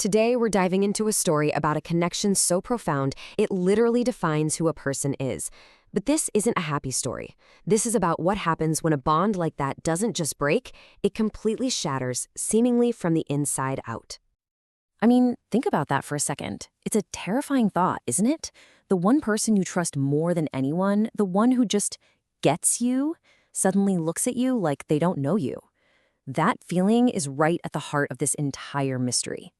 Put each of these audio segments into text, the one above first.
Today, we're diving into a story about a connection so profound it literally defines who a person is. But this isn't a happy story. This is about what happens when a bond like that doesn't just break, it completely shatters, seemingly from the inside out. I mean, think about that for a second. It's a terrifying thought, isn't it? The one person you trust more than anyone, the one who just gets you, suddenly looks at you like they don't know you. That feeling is right at the heart of this entire mystery.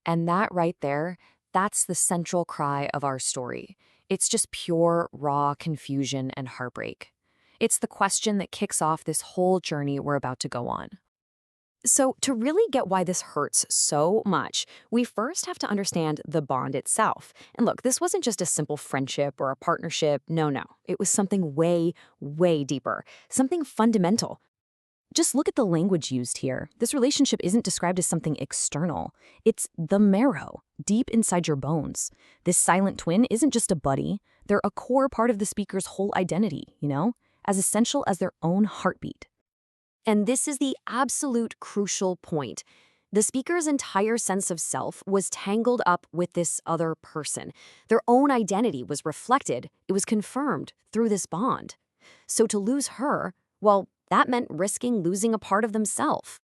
And that right there, that's the central cry of our story. It's just pure, raw confusion and heartbreak. It's the question that kicks off this whole journey we're about to go on. So, to really get why this hurts so much, we first have to understand the bond itself. And look, this wasn't just a simple friendship or a partnership. No, no. It was something way, way deeper, something fundamental. Just look at the language used here. This relationship isn't described as something external. It's the marrow, deep inside your bones. This silent twin isn't just a buddy. They're a core part of the speaker's whole identity, as essential as their own heartbeat. And this is the absolute crucial point. The speaker's entire sense of self was tangled up with this other person. Their own identity was reflected, it was confirmed through this bond. So to lose her, well, that meant risking losing a part of themselves.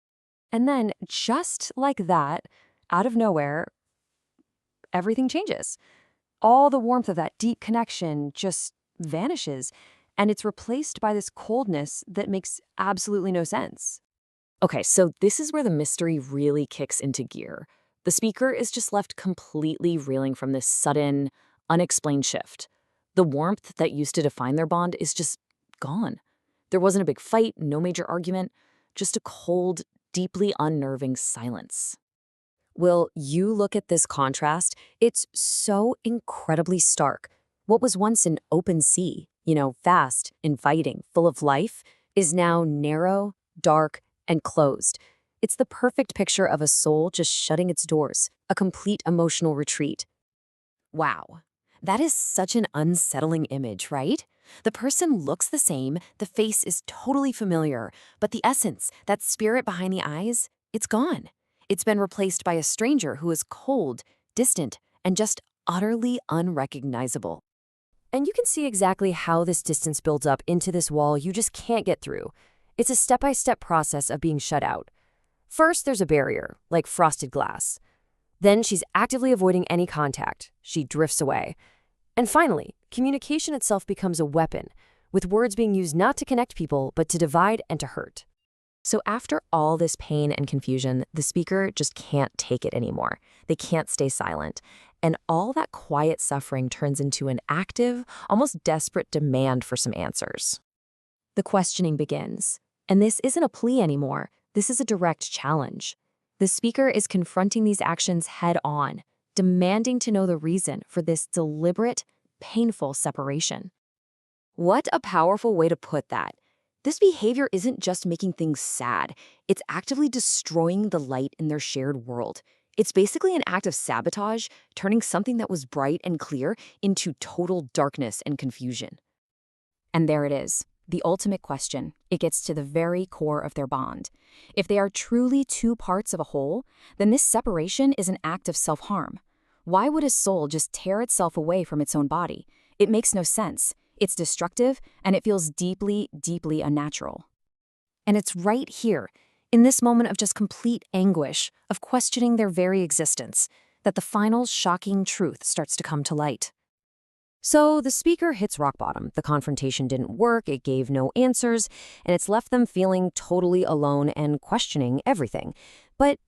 And then, just like that, out of nowhere, everything changes. All the warmth of that deep connection just vanishes, and it's replaced by this coldness that makes absolutely no sense. Okay, so this is where the mystery really kicks into gear. The speaker is just left completely reeling from this sudden, unexplained shift. The warmth that used to define their bond is just gone. There wasn't a big fight, no major argument, just a cold, deeply unnerving silence. Will you look at this contrast? It's so incredibly stark. What was once an open sea, fast, inviting, full of life, is now narrow, dark, and closed. It's the perfect picture of a soul just shutting its doors, a complete emotional retreat. Wow, that is such an unsettling image, right? The person looks the same, the face is totally familiar, but the essence, that spirit behind the eyes, it's gone. It's been replaced by a stranger who is cold, distant, and just utterly unrecognizable. And you can see exactly how this distance builds up into this wall you just can't get through. It's a step-by-step process of being shut out. First, there's a barrier, like frosted glass. Then she's actively avoiding any contact. She drifts away. And finally, communication itself becomes a weapon, with words being used not to connect people, but to divide and to hurt. So after all this pain and confusion, the speaker just can't take it anymore. They can't stay silent. And all that quiet suffering turns into an active, almost desperate demand for some answers. The questioning begins. And this isn't a plea anymore. This is a direct challenge. The speaker is confronting these actions head on, demanding to know the reason for this deliberate, painful separation. What a powerful way to put that. This behavior isn't just making things sad, it's actively destroying the light in their shared world. It's basically an act of sabotage, turning something that was bright and clear into total darkness and confusion. And there it is, the ultimate question. It gets to the very core of their bond. If they are truly two parts of a whole, then this separation is an act of self-harm. Why would a soul just tear itself away from its own body? It makes no sense. It's destructive, and it feels deeply, deeply unnatural. And it's right here, in this moment of just complete anguish, of questioning their very existence, that the final shocking truth starts to come to light. So the speaker hits rock bottom. The confrontation didn't work, it gave no answers, and it's left them feeling totally alone and questioning everything. But,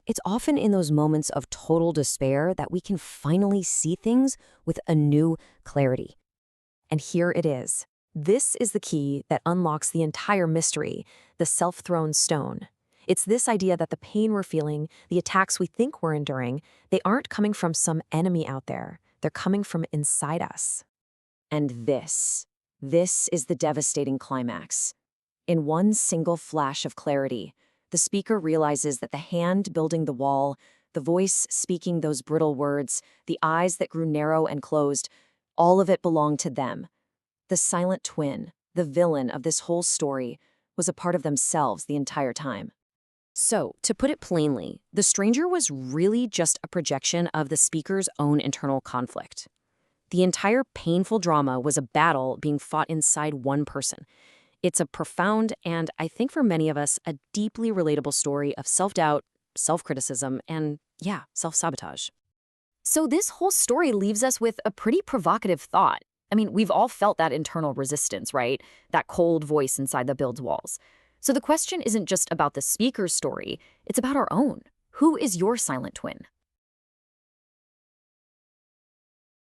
it's often in those moments of total despair that we can finally see things with a new clarity. And here it is. This is the key that unlocks the entire mystery, the self-thrown stone. It's this idea that the pain we're feeling, the attacks we think we're enduring, they aren't coming from some enemy out there. They're coming from inside us. And this is the devastating climax. In one single flash of clarity, the speaker realizes that the hand building the wall, the voice speaking those brittle words, the eyes that grew narrow and closed, all of it belonged to them. The silent twin, the villain of this whole story, was a part of themselves the entire time. So, to put it plainly, the stranger was really just a projection of the speaker's own internal conflict. The entire painful drama was a battle being fought inside one person. It's a profound and, I think for many of us, a deeply relatable story of self-doubt, self-criticism, and, yeah, self-sabotage. So this whole story leaves us with a pretty provocative thought. I mean, we've all felt that internal resistance, right? That cold voice inside the build's walls. So the question isn't just about the speaker's story, it's about our own. Who is your silent twin?